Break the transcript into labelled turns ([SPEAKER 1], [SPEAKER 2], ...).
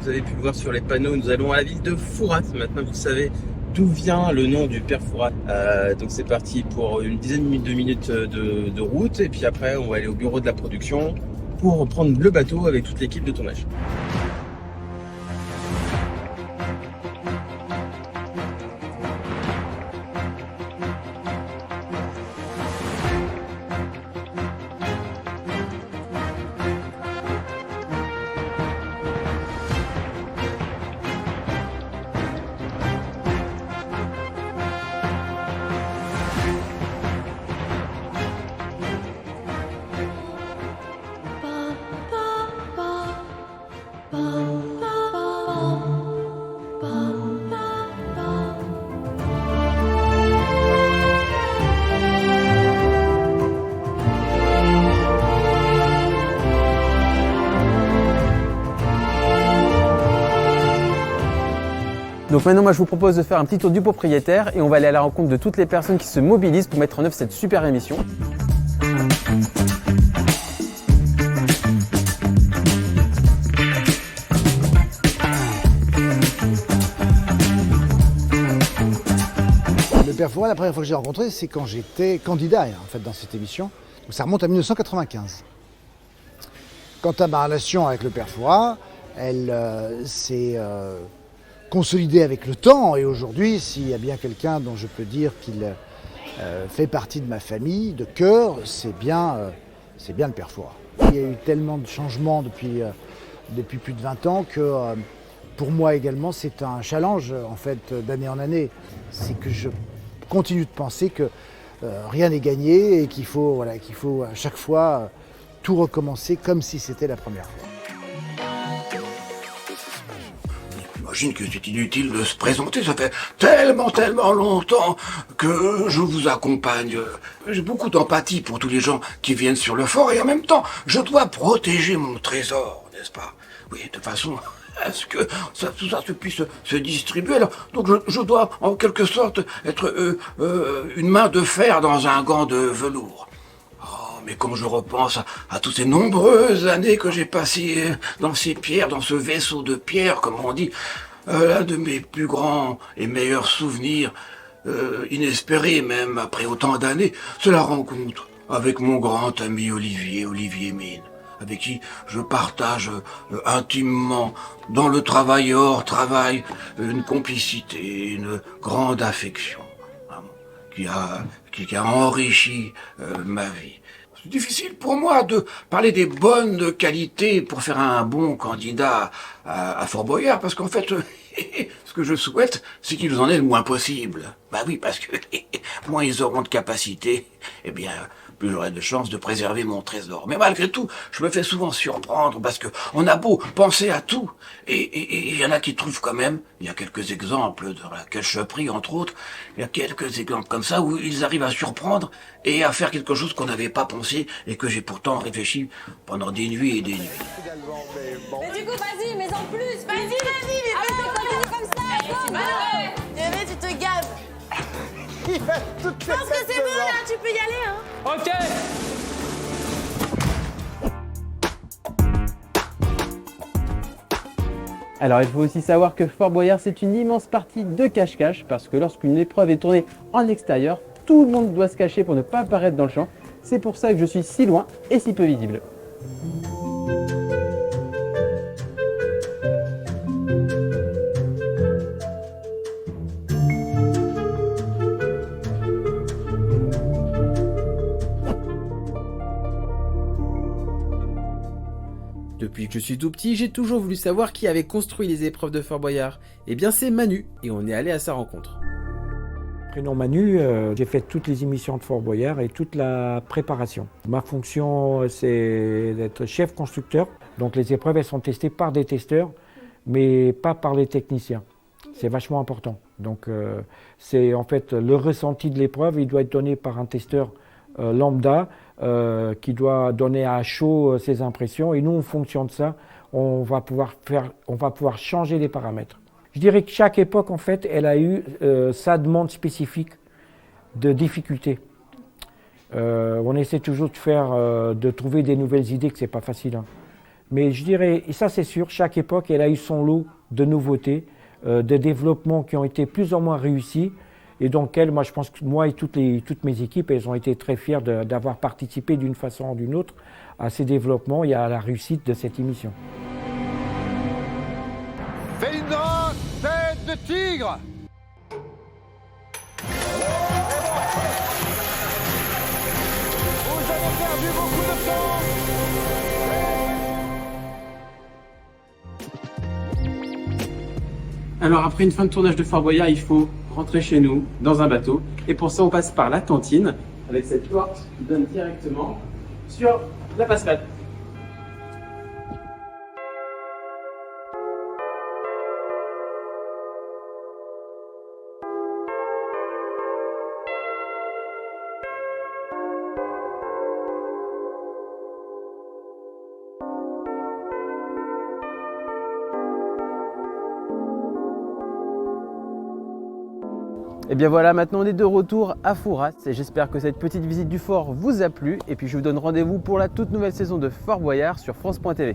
[SPEAKER 1] vous avez pu le voir sur les panneaux, nous allons à la ville de Fouras. Maintenant, vous savez d'où vient le nom du père Fouras. Donc c'est parti pour une dizaine de minutes de route. Et puis après, on va aller au bureau de la production pour reprendre le bateau avec toute l'équipe de tournage.
[SPEAKER 2] Donc maintenant, moi je vous propose de faire un petit tour du propriétaire et on va aller à la rencontre de toutes les personnes qui se mobilisent pour mettre en œuvre cette super émission.
[SPEAKER 3] Le père Fouras, la première fois que j'ai rencontré, c'est quand j'étais candidat en fait, dans cette émission. Donc ça remonte à 1995. Quant à ma relation avec le père Fouras, elle s'est consolidée avec le temps. Et aujourd'hui, s'il y a bien quelqu'un dont je peux dire qu'il fait partie de ma famille, de cœur, c'est bien le père Fouras. Il y a eu tellement de changements depuis plus de 20 ans que pour moi également, c'est un challenge en fait d'année en année. C'est que je continue de penser que rien n'est gagné et qu'il faut à chaque fois tout recommencer comme si c'était la première fois.
[SPEAKER 4] J'imagine que c'est inutile de se présenter, ça fait tellement longtemps que je vous accompagne. J'ai beaucoup d'empathie pour tous les gens qui viennent sur le fort et en même temps, je dois protéger mon trésor, n'est-ce pas? Oui, de façon à ce que tout ça puisse se distribuer. Alors, donc je dois en quelque sorte être une main de fer dans un gant de velours. Mais quand je repense à toutes ces nombreuses années que j'ai passées dans ces pierres, dans ce vaisseau de pierre, comme on dit, l'un de mes plus grands et meilleurs souvenirs, inespérés même après autant d'années, c'est la rencontre avec mon grand ami Olivier Mine, avec qui je partage intimement, dans le travail et hors travail, une complicité, une grande affection, qui a enrichi ma vie. C'est difficile pour moi de parler des bonnes qualités pour faire un bon candidat à Fort Boyard, parce qu'en fait, ce que je souhaite, c'est qu'ils en aient le moins possible. Bah oui, parce que moins ils auront de capacité, eh bien, plus j'aurai de chances de préserver mon trésor. Mais malgré tout, je me fais souvent surprendre, parce que on a beau penser à tout, et il y en a qui trouvent quand même, il y a quelques exemples de la Cacheperie, entre autres, il y a quelques exemples comme ça où ils arrivent à surprendre et à faire quelque chose qu'on n'avait pas pensé et que j'ai pourtant réfléchi pendant des nuits et des nuits.
[SPEAKER 5] Mais du coup, vas-y, mais en plus, vas-y, mais continue comme ça, Thierry, tu te gaves. Je pense que c'est bon, là, tu peux y aller, hein.
[SPEAKER 2] Ok. Alors il faut aussi savoir que Fort Boyard c'est une immense partie de cache-cache parce que lorsqu'une épreuve est tournée en extérieur, tout le monde doit se cacher pour ne pas apparaître dans le champ. C'est pour ça que je suis si loin et si peu visible. Depuis que je suis tout petit, j'ai toujours voulu savoir qui avait construit les épreuves de Fort Boyard. Eh bien c'est Manu, et on est allé à sa rencontre.
[SPEAKER 6] Prénom Manu, j'ai fait toutes les émissions de Fort Boyard et toute la préparation. Ma fonction, c'est d'être chef constructeur. Donc les épreuves, elles sont testées par des testeurs, mais pas par les techniciens. C'est vachement important. Donc c'est en fait le ressenti de l'épreuve, il doit être donné par un testeur lambda, qui doit donner à chaud ses impressions. Et nous, en fonction de ça, on va pouvoir changer les paramètres. Je dirais que chaque époque, en fait, elle a eu sa demande spécifique de difficulté. On essaie toujours de trouver des nouvelles idées, que c'est pas facile. Hein. Mais je dirais, et ça c'est sûr, chaque époque elle a eu son lot de nouveautés, de développements qui ont été plus ou moins réussis. Et donc moi je pense que moi et toutes mes équipes, elles ont été très fières d'avoir participé d'une façon ou d'une autre à ces développements et à la réussite de cette émission.
[SPEAKER 7] Felindra, tête de tigre. Vous avez perdu beaucoup de temps.
[SPEAKER 2] Alors après une fin de tournage de Fort Boyard, il faut rentrer chez nous dans un bateau. Et pour ça, on passe par la cantine avec cette porte qui donne directement sur la passerelle. Et bien voilà, maintenant on est de retour à Fouras et j'espère que cette petite visite du fort vous a plu. Et puis je vous donne rendez-vous pour la toute nouvelle saison de Fort Boyard sur France.tv.